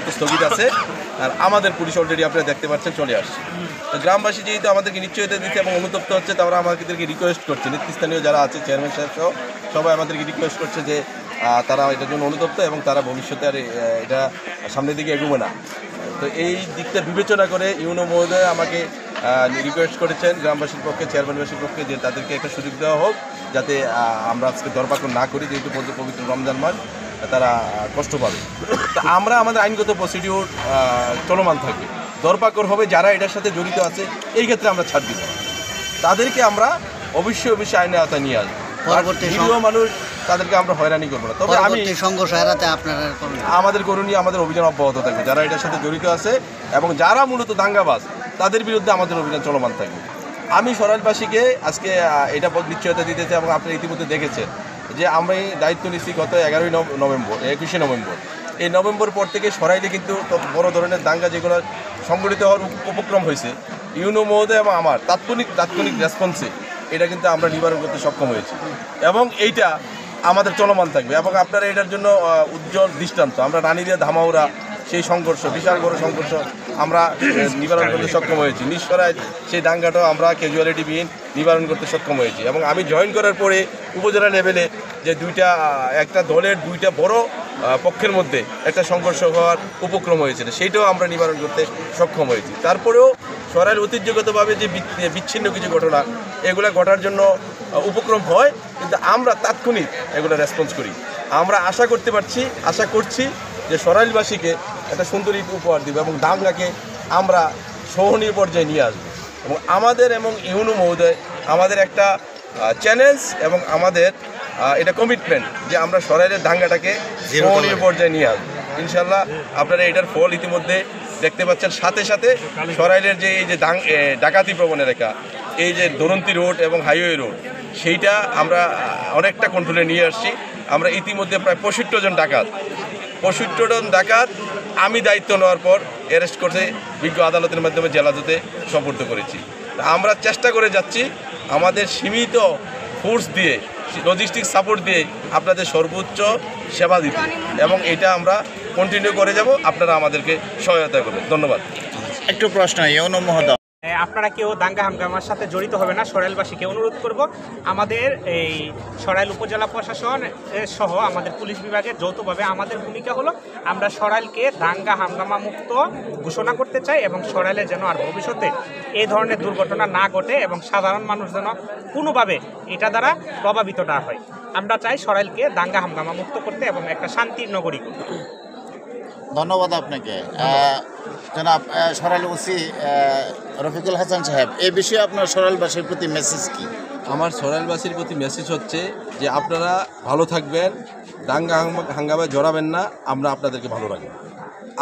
আপাতত স্থগিত আছে। আর আমাদের পুলিশ অলরেডি আপনারা দেখতে পাচ্ছেন চলে আসছে। তো গ্রামবাসী যেহেতু আমাদেরকে নিশ্চয়তা দিচ্ছে এবং অনুতপ্ত হচ্ছে, তারা আমাদেরকে রিকোয়েস্ট করছে, নেতৃস্থানীয় যারা আছে চেয়ারম্যান সাহেব সহ সবাই আমাদেরকে রিকোয়েস্ট করছে যে তারা এটার জন্য অনুতপ্ত এবং তারা ভবিষ্যতে আর এটা সামনের দিকে এগোবে না। তো এই দিকটা বিবেচনা করে ইউনো মহোদয় আমাকে রিকোয়েস্ট করেছেন গ্রামবাসীর পক্ষে, চেয়ারম্যানবাসীর পক্ষে, যে তাদেরকে একটা সুযোগ দেওয়া হোক যাতে আমরা আজকে ধরপাকড় না করি, যেহেতু পবিত্র রমজান মাস তারা কষ্ট পাবে। তো আমরা আমাদের আইনগত প্রসিডিউর চলমান থাকবে। ধরপাকড় হবে যারা এটার সাথে জড়িত আছে, এই ক্ষেত্রে আমরা ছাড় দিব, তাদেরকে আমরা অবশ্যই আইনের আওতায় নিয়ে আসবো। নিরীহ মানুষ তাদেরকে আমরা হয়রানি করবো না। তবে আমি সংঘর্ষ এড়াতে আমাদের করণীয়, আমাদের অভিযান অব্যাহত থাকবে যারা এটার সাথে জড়িত আছে এবং যারা মূলত দাঙ্গাবাজ, তাদের বিরুদ্ধে আমাদের অভিযান চলমান থাকবে। আমি সরাইলবাসীকে আজকে এটা নিশ্চয়তা দিতেছি এবং আপনারা ইতিমধ্যে দেখেছেন যে আমরা এই দায়িত্ব নিচ্ছি গত 11ই নভেম্বর, 21শে নভেম্বর। এই নভেম্বর পর থেকে সরাইলে কিন্তু বড় ধরনের দাঙ্গা যেগুলো সংগঠিত হওয়ার উপক্রম হয়েছে, ইউনো মহোদয় এবং আমার তাৎক্ষণিক রেসপন্সে এটা কিন্তু আমরা নিবারণ করতে সক্ষম হয়েছি এবং এইটা আমাদের চলমান থাকবে। এবং আপনারা এটার জন্য উজ্জ্বল দৃষ্টান্ত, আমরা রানীদের ধামাউরা সেই সংঘর্ষ, বিশাল বড় সংঘর্ষ আমরা নিবারণ করতে সক্ষম হয়েছি। নিঃসরায় সেই দাঙ্গাটাও আমরা ক্যাজুয়ালিটিবিহীন নিবারণ করতে সক্ষম হয়েছি। এবং আমি জয়েন করার পরে উপজেলা লেভেলে যে একটা দলের দুইটা বড় পক্ষের মধ্যে একটা সংঘর্ষ হওয়ার উপক্রম হয়েছিল, সেইটাও আমরা নিবারণ করতে সক্ষম হয়েছি। তারপরেও সরাইল ঐতিহ্যগতভাবে যে বিচ্ছিন্ন কিছু ঘটনা, এগুলো ঘটার জন্য উপক্রম হয়, কিন্তু আমরা তাৎক্ষণিক এগুলো রেসপন্স করি। আমরা আশা করছি যে সরাইলবাসীকে একটা সুন্দর ঈদ উপহার দিব এবং দাঙ্গাকে আমরা সহনীয় পর্যায়ে নিয়ে আসবো। এবং আমাদের এবং ইউনো মহোদয় আমাদের একটা চ্যালেঞ্জ এবং আমাদের এটা কমিটমেন্ট যে আমরা সরাইলের দাঙ্গাটাকে সহনীয় পর্যায়ে নিয়ে আসবো। ইনশাল্লাহ আপনারা এটার ফল ইতিমধ্যে দেখতে পাচ্ছেন। সাথে সাথে সরাইলের যে এই যে ডাকাতি প্রবণের রেখা, এই যে দরন্তি রোড এবং হাইওয়ে রোড, সেইটা আমরা অনেকটা কন্ট্রোলে নিয়ে আসছি। আমরা ইতিমধ্যে প্রায় 65 জন ডাকাত আমি দায়িত্ব নেওয়ার পর অ্যারেস্ট করে বিজ্ঞ আদালতের মাধ্যমে জেলাজতে সোপর্দ করেছি। আমরা চেষ্টা করে যাচ্ছি আমাদের সীমিত ফোর্স দিয়ে, লজিস্টিক সাপোর্ট দিয়ে আপনাদের সর্বোচ্চ সেবা দিতে, এবং এটা আমরা কন্টিনিউ করে যাব। আপনারা আমাদেরকে সহায়তা করবেন। ধন্যবাদ। একটু প্রশ্ন, ইউনো মহোদয়, আপনারা কেউ দাঙ্গা হাঙ্গামার সাথে জড়িত হবে না, সরাইলবাসীকে অনুরোধ করব। আমাদের এই সরাইল উপজেলা প্রশাসন সহ আমাদের পুলিশ বিভাগের যৌথভাবে আমাদের ভূমিকা হলো আমরা সরাইলকে দাঙ্গা হাঙ্গামা মুক্ত ঘোষণা করতে চাই এবং সরাইলে যেন আর ভবিষ্যতে এই ধরনের দুর্ঘটনা না ঘটে এবং সাধারণ মানুষ যেন কোনোভাবে এটা দ্বারা প্রভাবিত না হয়। আমরা চাই সরাইলকে দাঙ্গা হাঙ্গামা মুক্ত করতে এবং একটা শান্তির নগরী করতে। ধন্যবাদ আপনাকে। জনাব সরাইল ওসি রফিকুল হাসান সাহেব, এই বিষয়ে আপনার সরাইলবাসীর প্রতি মেসেজ কি? আমার সরাইলবাসীর প্রতি মেসেজ হচ্ছে যে আপনারা ভালো থাকবেন, দাঙ্গা হাঙ্গামায় জড়াবেন না, আমরা আপনাদেরকে ভালো রাখবো।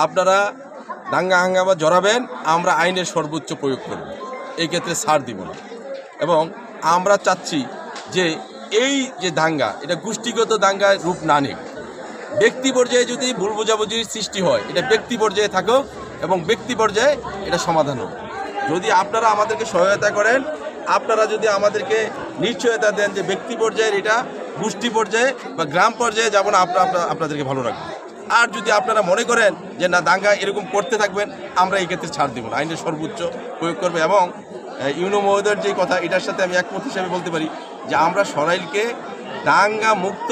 আপনারা দাঙ্গা হাঙ্গামা জড়াবেন, আমরা আইনের সর্বোচ্চ প্রয়োগ করব, এই ক্ষেত্রে ছাড় দিব না। এবং আমরা চাচ্ছি যে এই যে দাঙ্গা, এটা গোষ্ঠীগত দাঙ্গার রূপ না নিক। ব্যক্তি পর্যায়ে যদি ভুল বোঝাবুঝির সৃষ্টি হয়, এটা ব্যক্তি পর্যায়ে থাকুক এবং ব্যক্তি পর্যায়ে এটা সমাধান হোক। যদি আপনারা আমাদেরকে সহায়তা করেন, আপনারা যদি আমাদেরকে নিশ্চয়তা দেন যে ব্যক্তি পর্যায়ের এটা গোষ্ঠী পর্যায়ে বা গ্রাম পর্যায়ে যাব না, আপনাদেরকে ভালো রাখবো। আর যদি আপনারা মনে করেন যে না দাঙ্গা এরকম করতে থাকবেন, আমরা এই ক্ষেত্রে ছাড় দেব না, আইনের সর্বোচ্চ প্রয়োগ করবে। এবং ইউনো মহোদয়ের যে কথা, এটার সাথে আমি একমত হিসাবে বলতে পারি যে আমরা সরাইলকে দাঙ্গা মুক্ত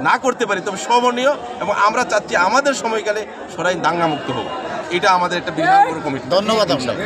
না করতে পারি, তবে সমনীয়, এবং আমরা চাচ্ছি আমাদের সময়কালে সরাইল দাঙ্গা মুক্ত হোক। এটা আমাদের একটা বিরাট বড় কমিটি। ধন্যবাদ আপনাকে।